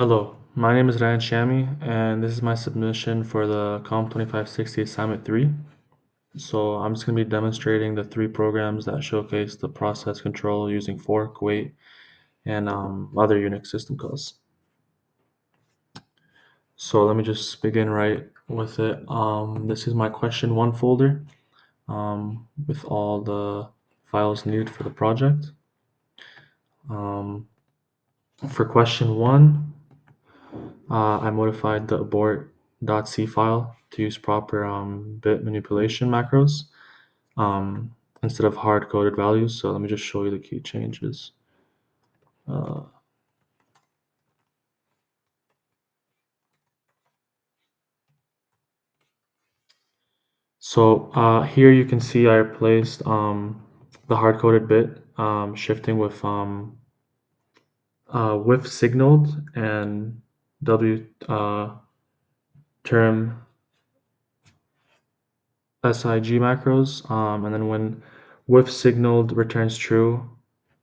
Hello, my name is Rayan, and this is my submission for the COM 2560 Assignment 3. So I'm just going to be demonstrating the three programs that showcase the process control using fork, wait, and other Unix system calls. So let me just begin right with it. This is my question one folder with all the files needed for the project. Um, for question one, I modified the abort.c file to use proper bit manipulation macros instead of hard-coded values. So let me just show you the key changes. Uh, here you can see I replaced the hard-coded bit shifting with signaled and W term SIG macros, and then when with signaled returns true,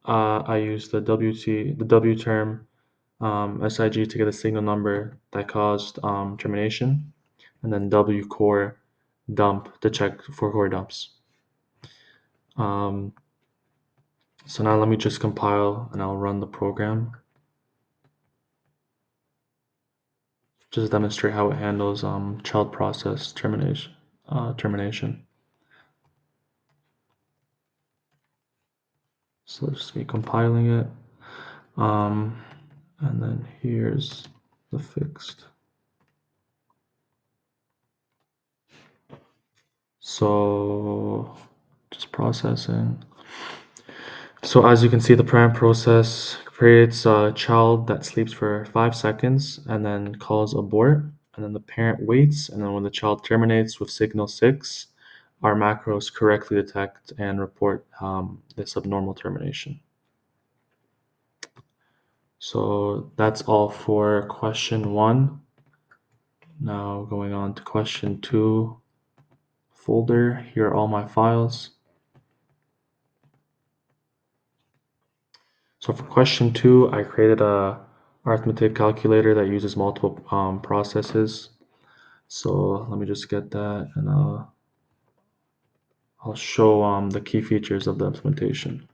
I use the W term SIG to get a signal number that caused termination, and then W core dump to check for core dumps. So now let me just compile and I'll run the program. Just demonstrate how it handles child process termination. So let's just be compiling it. And then here's the fixed. So just processing. So as you can see, the parent process creates a child that sleeps for 5 seconds and then calls abort, and then the parent waits, and then when the child terminates with signal 6, our macros correctly detect and report this abnormal termination. So that's all for question 1. Now going on to question 2 folder. Here are all my files. So for question 2, I created a arithmetic calculator that uses multiple processes. So let me just get that, and I'll show the key features of the implementation.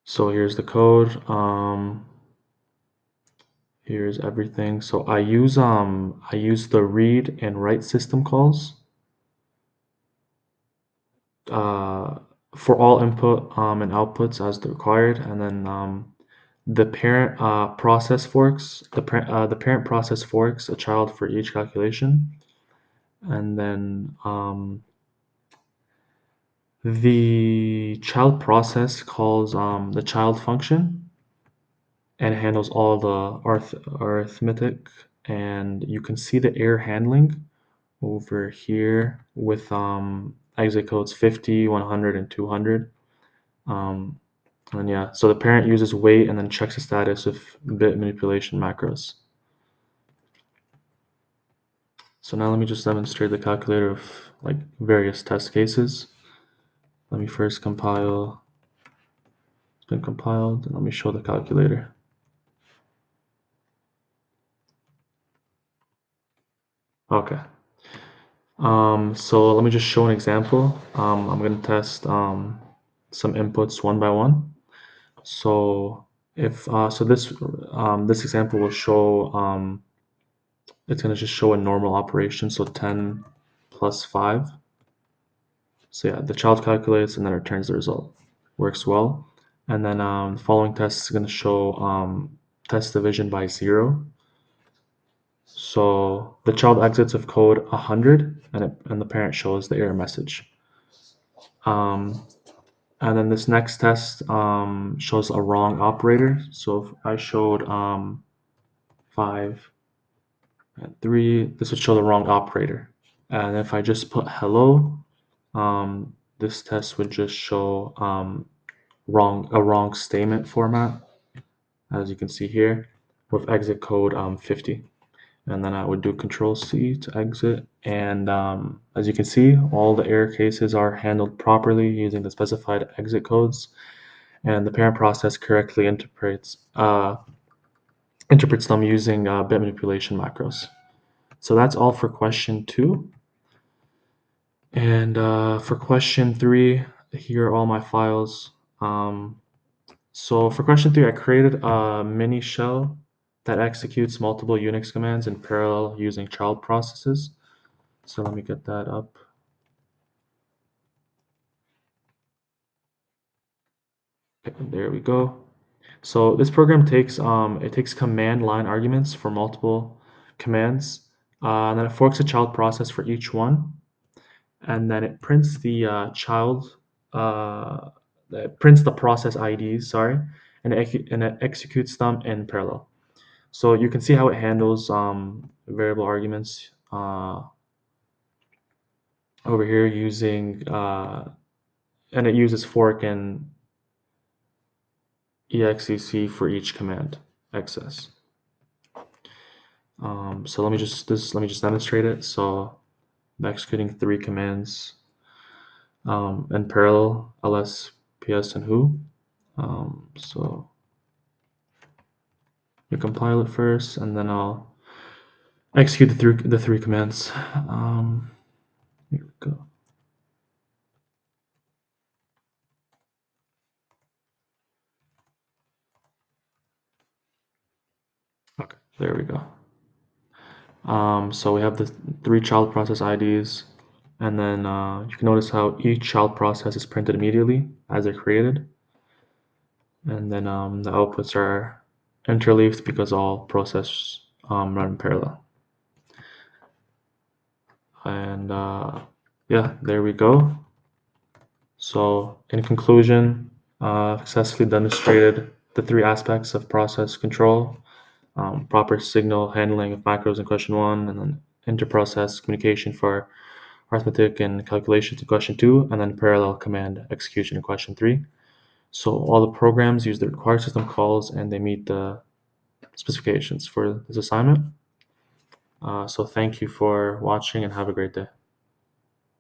So here's the code. Here's everything. So I use the read and write system calls uh, for all input and outputs as required, and then the parent process forks. The parent process forks a child for each calculation, and then the child process calls the child function and handles all the arithmetic. And you can see the error handling over here with exit codes 50, 100, and 200. And yeah, so the parent uses wait and then checks the status of bit manipulation macros. So now let me just demonstrate the calculator of like various test cases. Let me first compile. It's been compiled, and let me show the calculator. Okay. So let me just show an example. I'm going to test some inputs one by one. So if this example will show it's going to just show a normal operation. So 10 plus 5. So yeah, the child calculates and then returns the result. Works well. And then the following test is going to show test division by 0. So the child exits with code 100, and the parent shows the error message. Um, and then this next test shows a wrong operator. So if I showed 5 and 3, this would show the wrong operator. And if I just put hello, this test would just show a wrong statement format, as you can see here, with exit code 50. and then I would do Control C to exit. And as you can see, all the error cases are handled properly using the specified exit codes, and the parent process correctly interprets them using bit manipulation macros. So that's all for question 2. And for question 3, here are all my files. So for question 3, I created a mini shell that executes multiple Unix commands in parallel using child processes. So let me get that up. Okay, there we go. So this program takes command line arguments for multiple commands, and then it forks a child process for each one, and then it prints the uh, it prints the process IDs, sorry, and it executes them in parallel. So you can see how it handles variable arguments over here using, and it uses fork and exec for each command access. So let me just demonstrate it. So I'm executing 3 commands in parallel: ls, ps, and who. So you compile it first, and then I'll execute the three commands. Here we go. Okay, there we go. So we have the 3 child process IDs, and then you can notice how each child process is printed immediately as they're created, and then the outputs are interleaved because all processes run in parallel. And yeah, there we go. So in conclusion, successfully demonstrated the 3 aspects of process control: proper signal handling of macros in question 1, and then inter-process communication for arithmetic and calculations in question 2, and then parallel command execution in question 3. So all the programs use the required system calls, and they meet the specifications for this assignment. So thank you for watching, and have a great day.